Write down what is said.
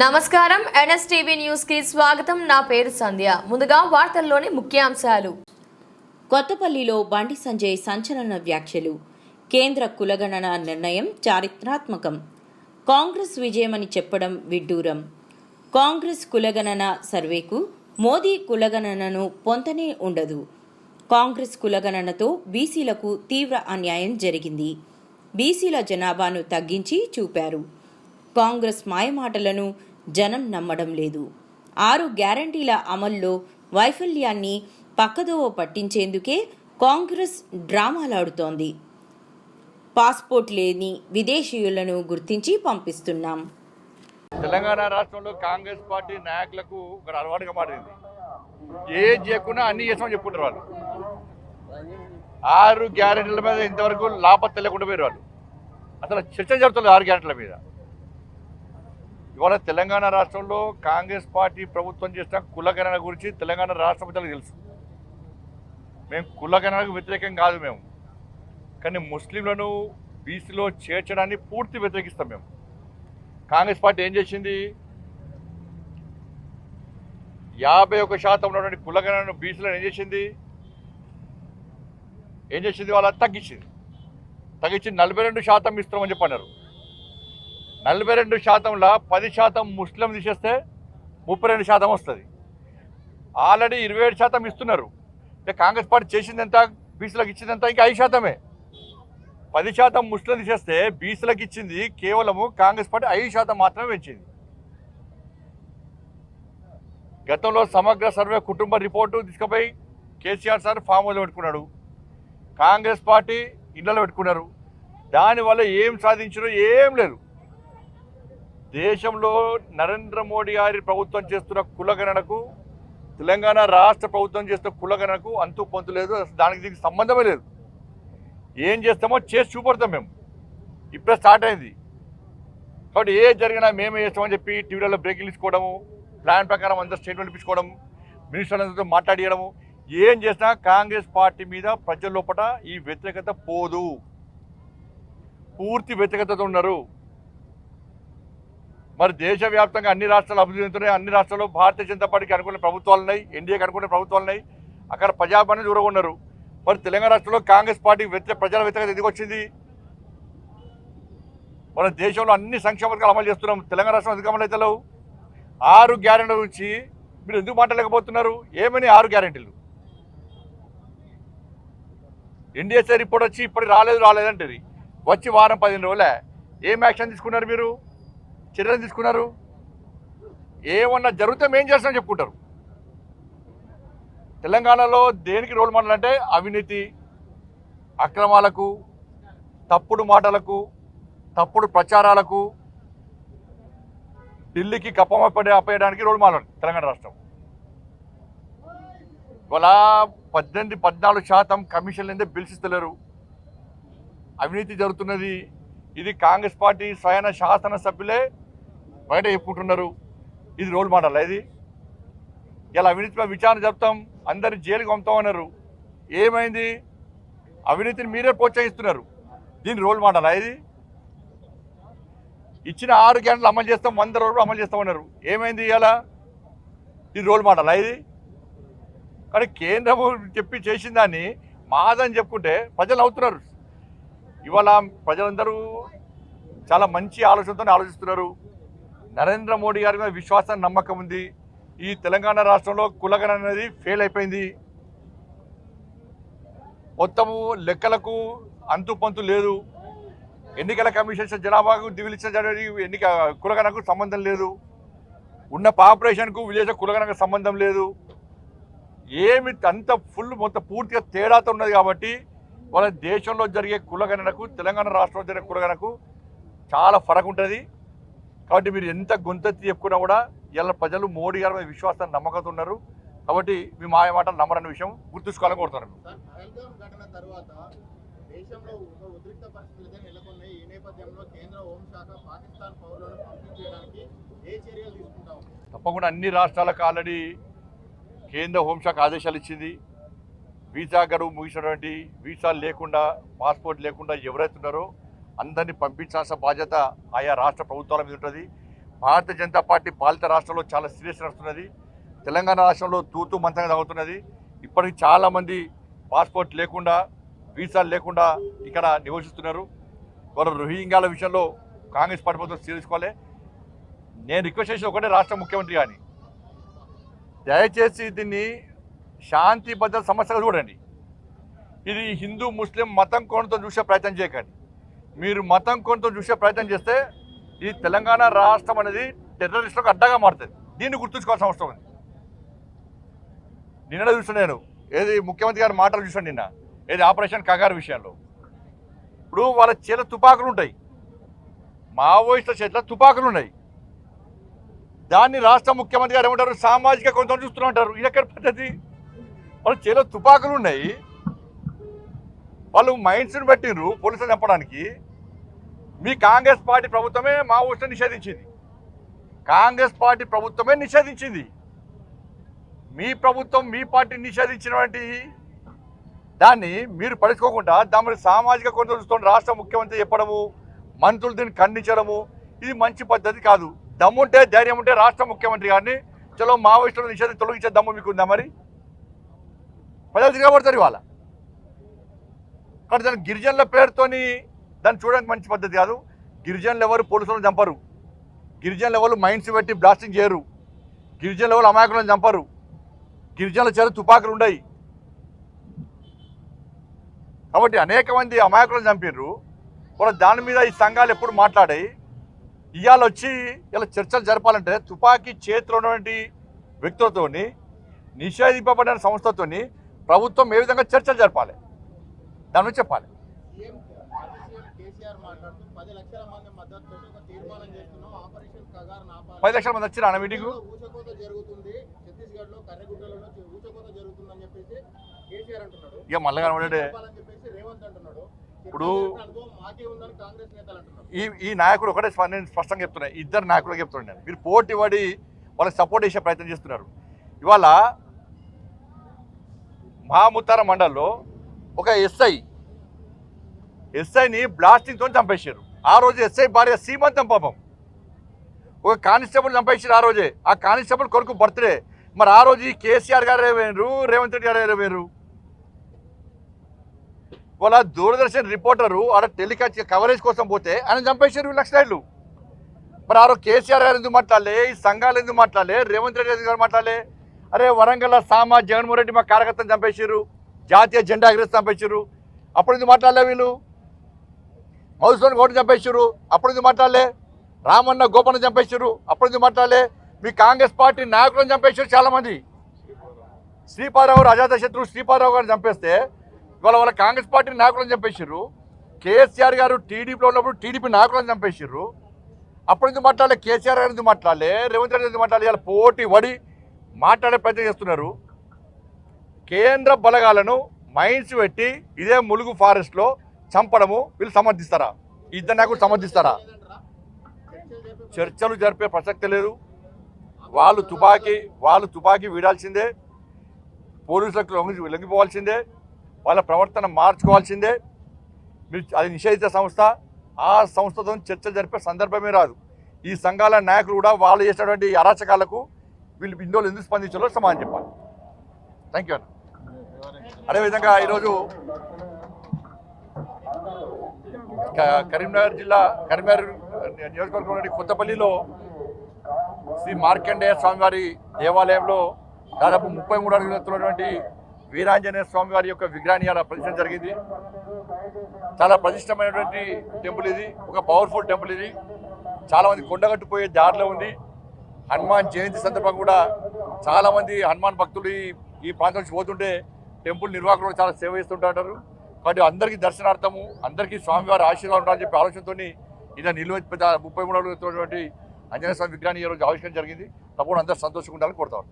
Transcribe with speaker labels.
Speaker 1: నమస్కారం NSTV news కి స్వాగతం. నా పేరు సంధ్య. ముందుగా వార్తల్లోని ముఖ్యాంశాలు.
Speaker 2: కొత్తపల్లిలో బండి సంజయ్ సంచలన వ్యాఖ్యలు. కేంద్ర కులగణన నిర్ణయం చారిత్రాత్మకం. కాంగ్రెస్ విజయమని చెప్పడం విడ్డూరం. కాంగ్రెస్ కులగణన సర్వేకు మోదీ కులగణనను పొంతనే ఉండదు. కాంగ్రెస్ కులగణనతో బీసీలకు తీవ్ర అన్యాయం జరిగింది. బీసీల జనాభాను తగ్గించి చూపారు. కాంగ్రెస్ మాయమాటలను జనం నమ్మడం లేదు. 6 గ్యారంటీల అమల్లో వైఫల్యాన్ని పక్కదోవ పట్టించేందుకే కాంగ్రెస్ డ్రామాలాడుతోంది. పాస్పోర్ట్ లేని విదేశీయులను గుర్తించి పంపిస్తున్నాం.
Speaker 3: తెలంగాణ రాష్ట్రంలో కాంగ్రెస్ పార్టీ నాయకులకు ఒక అలవాటుగా మారింది. ఏ చేయకుండా అన్ని చేసామని చెప్పుకుంటారు వాళ్ళు. 6 గ్యారెంటీల మీద ఇంతవరకు లాభం తెలియకుండా పోయారు వాళ్ళు. అసలు చర్చ జరుగుతుంది 6 గ్యారెంటీల మీద. ఇవాళ తెలంగాణ రాష్ట్రంలో కాంగ్రెస్ పార్టీ ప్రభుత్వం చేసిన కులగణన గురించి తెలంగాణ రాష్ట్ర ప్రజలకు తెలుసు. మేము కులగణనకు వ్యతిరేకం కాదు మేము, కానీ ముస్లింలను బీసీలో చేర్చడాన్ని పూర్తి వ్యతిరేకిస్తాం మేము. కాంగ్రెస్ పార్టీ ఏం చేసింది? 51% ఉన్నటువంటి కులగణనను బీసీలను ఏం చేసింది వాళ్ళ తగ్గించింది 42% ఇస్తామని చెప్పన్నారు. 42%లో 10% ముస్లిం తీసేస్తే 32% వస్తుంది. ఆల్రెడీ 27% ఇస్తున్నారు. అంటే కాంగ్రెస్ పార్టీ చేసింది ఎంత, బీసీలకు ఇచ్చింది ఎంత? ఇంకా 5%. 10% ముస్లిం తీసేస్తే బీసీలకు ఇచ్చింది కేవలము కాంగ్రెస్ పార్టీ 5% మాత్రమే పెంచింది. గతంలో సమగ్ర సర్వే కుటుంబ రిపోర్టు తీసుకుపోయి కేసీఆర్ సార్ ఫామ్ హౌస్లో పెట్టుకున్నాడు. కాంగ్రెస్ పార్టీ ఇళ్లలో పెట్టుకున్నారు. దానివల్ల ఏం సాధించారో ఏం లేదు. దేశంలో నరేంద్ర మోడీ గారి ప్రభుత్వం చేస్తున్న కులగణనకు, తెలంగాణ రాష్ట్ర ప్రభుత్వం చేస్తున్న కులగణనకు అంతు పొంతు లేదు. దానికి దీనికి సంబంధమే లేదు. ఏం చేస్తామో చేసి చూపడతాం మేము. ఇప్పుడే స్టార్ట్ అయింది కాబట్టి ఏ జరిగినా మేమే చేస్తామని చెప్పి టీవీలలో బ్రేకింగ్ ఇచ్చుకోవడము, ప్లాన్ ప్రకారం అందరూ స్టేట్మెంట్ ఇప్పించుకోవడం, మినిస్టర్లందరితో మాట్లాడియడము, ఏం చేసినా కాంగ్రెస్ పార్టీ మీద ప్రజల లోపల ఈ వ్యతిరేకత పోదు. పూర్తి వ్యతిరేకతతో ఉన్నారు. మరి దేశవ్యాప్తంగా అన్ని రాష్ట్రాలు అభివృద్ధి చెందుతున్నాయి. అన్ని రాష్ట్రాల్లో భారతీయ జనతా పార్టీకి అనుకునే ప్రభుత్వాలు ఉన్నాయి, ఎన్డీఏకి అనుకునే ప్రభుత్వాలు ఉన్నాయి. అక్కడ ప్రజాపాలన దూరంగా ఉన్నారు. మరి తెలంగాణ రాష్ట్రంలో కాంగ్రెస్ పార్టీ ప్రజల వ్యతిరేకత ఎందుకు వచ్చింది? మన దేశంలో అన్ని సంక్షేమ పథకాలు అమలు చేస్తున్నాం. తెలంగాణ రాష్ట్రం ఎందుకు అమలు అవుతలేవు? 6 గ్యారెంటీల గురించి మీరు ఎందుకు మాట్లాడలేకపోతున్నారు? ఏమని 6 గ్యారెంటీలు? ఎన్డీఏ రిపోర్ట్ వచ్చి ఇప్పటికి రాలేదంటది. వచ్చి వారం 15 రోజులే. ఏం యాక్షన్ తీసుకున్నారు? మీరు చర్యలు తీసుకున్నారు? ఏమన్నా జరిగితే మేం చేస్తామని చెప్పుకుంటారు. తెలంగాణలో దేనికి రోల్ మోడల్ అంటే అవినీతి, అక్రమాలకు, తప్పుడు మాటలకు, తప్పుడు ప్రచారాలకు, ఢిల్లీకి అప్పేయడానికి రోల్ మోడల్ తెలంగాణ రాష్ట్రం. ఇవాళ 14% కమిషన్ లేదే బిల్స్ ఇస్తలేరు. అవినీతి జరుగుతున్నది. ఇది కాంగ్రెస్ పార్టీ స్వయాన శాసన సభ్యులే బయట చెప్పుకుంటున్నారు. ఇది రోల్ మోడల్. ఇది ఇలా అవినీతిపై విచారణ జరుపుతాం, అందరిని జైలుకి పంపుతామన్నారు. ఏమైంది? అవినీతిని మీరే ప్రోత్సహిస్తున్నారు. దీని రోల్ మోడల్. ఇది ఇచ్చిన 6 గ్యారెంటీలు అమలు చేస్తాం, 100 రోజులు అమలు చేస్తామన్నారు. ఏమైంది? ఇలా ఇది రోల్ మోడల్. ఇది కానీ కేంద్రం చెప్పి చేసిన దాన్ని మాదని చెప్పుకుంటే ప్రజలు అవుతున్నారు. ఇవాళ ప్రజలందరూ చాలా మంచి ఆలోచనతో ఆలోచిస్తున్నారు. నరేంద్ర మోడీ గారి మీద విశ్వాసం, నమ్మకం ఉంది. ఈ తెలంగాణ రాష్ట్రంలో కులగణన అనేది ఫెయిల్ అయిపోయింది. మొత్తము లెక్కలకు అంతు పంతు లేదు. ఎన్నికల కమిషన్ జనాభాకు దిగులిచ్చిన ఎన్నిక కులగణకు సంబంధం లేదు. ఉన్న పాపులేషన్కు విలేజ్ కులగణకు సంబంధం లేదు. ఏమి అంత మొత్తం పూర్తిగా తేడాతో ఉన్నది. కాబట్టి వాళ్ళ దేశంలో జరిగే కులగణనకు, తెలంగాణ రాష్ట్రంలో జరిగే కులగణనకు చాలా ఫరక్ ఉంటుంది. కాబట్టి మీరు ఎంత గొంతెత్తి చెప్పుకున్నా కూడా ఇలా ప్రజలు మోడీ గారి మీద విశ్వాసాన్ని నమ్మకంతో ఉన్నారు. కాబట్టి మీ మాయ మాటలు నమ్మరన్న విషయం గుర్తుంచుకోవాలని కోరుతున్నాను. తప్పకుండా అన్ని రాష్ట్రాలకు ఆల్రెడీ కేంద్ర హోంశాఖ ఆదేశాలు ఇచ్చింది. వీసా గడువు ముగిసినటువంటి, వీసాలు లేకుండా, పాస్పోర్ట్ లేకుండా ఎవరైతే ఉన్నారో అందరినీ పంపించాల్సిన బాధ్యత ఆయా రాష్ట్ర ప్రభుత్వాల మీద ఉంటుంది. భారతీయ జనతా పార్టీ పాలిత రాష్ట్రంలో చాలా సీరియస్ నడుస్తున్నది. తెలంగాణ రాష్ట్రంలో తూతూ మంతంగా సాగుతున్నది. ఇప్పటికి చాలామంది పాస్పోర్ట్ లేకుండా వీసాలు లేకుండా ఇక్కడ నివసిస్తున్నారు. వారు రోహింగ్యాల విషయంలో కాంగ్రెస్ పార్టీ ప్రభుత్వం తీసుకోవాలి. నేను రిక్వెస్ట్ చేసిన ఒకటే రాష్ట్ర ముఖ్యమంత్రి కానీ దయచేసి దీన్ని శాంతి భద్రత సమస్యగా చూడండి. ఇది హిందూ ముస్లిం మతం కోణంతో చూసే ప్రయత్నం చేయకండి. మీరు మతం కోణంతో చూసే ప్రయత్నం చేస్తే ఈ తెలంగాణ రాష్ట్రం అనేది టెర్రరిస్టులకు అడ్డగా మారుతుంది. దీన్ని గుర్తుంచుకోవాల్సిన అవసరం ఉంది. నిన్న చూసాను నేను ఏది ముఖ్యమంత్రి గారి మాటలు చూసాను నిన్న ఏది ఆపరేషన్ కగారు విషయంలో. ఇప్పుడు వాళ్ళ చేత తుపాకులు ఉంటాయి, మావోయిస్టుల చేతిలో తుపాకులు ఉన్నాయి. దాన్ని రాష్ట్ర ముఖ్యమంత్రి గారు ఏమంటారు, సామాజిక కొంత చూస్తూ ఉంటారు. ఇది ఎక్కడ పద్ధతి? వాళ్ళ చేతిలో తుపాకులు ఉన్నాయి, వాళ్ళు మైండ్స్ని పెట్టిండ్రు పోలీసులు చంపడానికి. మీ కాంగ్రెస్ పార్టీ ప్రభుత్వమే మావోయిస్టులను నిషేధించింది. కాంగ్రెస్ పార్టీ ప్రభుత్వమే నిషేధించింది. మీ ప్రభుత్వం మీ పార్టీ నిషేధించినటువంటి దాన్ని మీరు పడుకోకుండా దాని సామాజిక కొంత చూస్తున్న రాష్ట్ర ముఖ్యమంత్రి చెప్పడము, మంత్రులు దీన్ని ఖండించడము, ఇది మంచి పద్ధతి కాదు. దమ్ముంటే ధైర్యం ఉంటే రాష్ట్ర ముఖ్యమంత్రి గారిని చలో మావోయిస్టులను నిషేధం తొలగించే దమ్ము మీకు ఉందా? మరి ప్రజలు తిరగబడతారు ఇవాళ. కానీ దాని గిరిజనుల పేరుతోని దాన్ని చూడడానికి మంచి పద్ధతి కాదు. గిరిజనులు ఎవరు పోలీసులను చంపరు, గిరిజనులు ఎవరు మైండ్స్ పెట్టి బ్లాస్టింగ్ చేయరు, గిరిజనులు ఎవరు అమాయకులను చంపరు, గిరిజనుల చేత తుపాకులు ఉన్నాయి. కాబట్టి అనేక మంది అమాయకులను చంపారు. వాళ్ళ దాని మీద ఈ సంఘాలు ఎప్పుడు మాట్లాడాయి. ఇవాళ వచ్చి ఇలా చర్చలు జరపాలంటే తుపాకీ చేతిలో ఉన్నటువంటి వ్యక్తులతో నిషేధింపబడిన సంస్థతో ప్రభుత్వం ఏ విధంగా చర్చలు జరపాలి దాని గురించి చెప్పాలి. 10 లక్షల మంది వచ్చిన మీటింగ్ ఇక మళ్ళీ కనబడే ఇప్పుడు ఈ నాయకుడు ఒకటే నేను స్పష్టంగా చెప్తున్నా, ఇద్దరు నాయకులకు చెప్తున్నాను నేను, మీరు పోటీ పడి వాళ్ళకి సపోర్ట్ చేసే ప్రయత్నం చేస్తున్నారు. ఇవాళ మహాముత్తార మండల్లో ఒక ఎస్ఐని బ్లాస్టింగ్తో చంపేశారు. ఆ రోజు ఎస్ఐ భార్య సీమంతం పాపం. ఒక కానిస్టేబుల్ చంపేసారు ఆ రోజే. ఆ కానిస్టేబుల్ కొడుకు బర్త్డే. మరి ఆ రోజు కేసీఆర్ గారు వేరు, రేవంత్ రెడ్డి గారు వేరు. వాళ్ళ దూరదర్శన్ రిపోర్టరు ఆడ టెలికాస్ట్ కవరేజ్ కోసం పోతే ఆయన చంపేశారు లక్షలు. మరి ఆ రోజు కేసీఆర్ గారు ఎందుకు మాట్లాడలే, ఈ సంఘాలు ఎందుకు మాట్లాడలే, రేవంత్ రెడ్డి గారు మాట్లాడలే? అరే వరంగల్ సామా జగన్మోహన్ రెడ్డి మా కార్యకర్తను చంపేశారు, జాతీయ జెండా ఎగరేసి చంపేశారు, అప్పుడు ఎందుకు మాట్లాడలే? వీళ్ళు మధుసూదన్ గౌడ్ చంపేశారు, అప్పుడు ఎందుకు మాట్లాడలే? రామన్న గోపన్న చంపేశారు, అప్పుడు ఎందుకు మాట్లాడలే? మీ కాంగ్రెస్ పార్టీ నాయకులను చంపేశారు చాలామంది. శ్రీపాదరావు అజాత శత్రువు శ్రీపాదరావు గారిని చంపేస్తే వాళ్ళ కాంగ్రెస్ పార్టీ నాయకులను చంపేశారు. కేసీఆర్ గారు టీడీపీలో ఉన్నప్పుడు టీడీపీ నాయకులను చంపేశారు, అప్పుడు ఎందుకు మాట్లాడలే? కేసీఆర్ గారు ఎందుకు మాట్లాడలే? రేవంత్ రెడ్డి ఎందుకు మాట్లాడలే? ఇలా పోటీ పడి మాట్లాడే ప్రయత్నం చేస్తున్నారు. కేంద్ర బలగాలను మైన్స్ పెట్టి ఇదే ములుగు ఫారెస్ట్లో చంపడము వీళ్ళు సమర్థిస్తారా? ఇద్దరు నాయకులు సమర్థిస్తారా? చర్చలు జరిపే ప్రసక్తి లేదు. వాళ్ళు తుపాకీ వీడాల్సిందే, పోలీసులకు లొంగిపోవాల్సిందే, వాళ్ళ ప్రవర్తన మార్చుకోవాల్సిందే. మీరు అది నిషేధిత సంస్థ, ఆ సంస్థతో చర్చలు జరిపే సందర్భమే రాదు. ఈ సంఘాల నాయకులు కూడా వాళ్ళు చేసినటువంటి అరాచకాలకు వీళ్ళు ఇందులో ఎందుకు స్పందించాలో సమాధానం చెప్పాలి. థ్యాంక్ యూ అన్న. అదేవిధంగా ఈరోజు కరీంనగర్ నియోజకవర్గంలోని కొత్తపల్లిలో శ్రీ మార్కండేయ స్వామివారి దేవాలయంలో దాదాపు 33 అడుగులు ఎత్తున్నటువంటి వీరాంజనేయ స్వామి వారి యొక్క విగ్రహాన్ని ప్రతిష్ఠించడం జరిగింది. చాలా ప్రతిష్టమైనటువంటి టెంపుల్ ఇది, ఒక పవర్ఫుల్ టెంపుల్ ఇది. చాలామంది కొండగట్టుపోయే దారిలో ఉంది. హనుమాన్ జయంతి సందర్భంగా కూడా చాలామంది హనుమాన్ భక్తులు ఈ ప్రాంతం నుంచి పోతుంటే టెంపుల్ నిర్వాహకులు చాలా సేవ చేస్తుంటారు. కాబట్టి అందరికీ దర్శనార్థము, అందరికీ స్వామివారి ఆశీర్వాదం ఉండాలని చెప్పి ఆలోచనతో ఇలా నిలువ 33 అడుగులు ఎత్తున్నటువంటి ఆంజనేయ స్వామి విగ్రహాన్ని ఈరోజు ఆవిష్కరణ జరిగింది. తప్పకుండా అందరూ సంతోషంగా ఉండాలని కోరుతారు.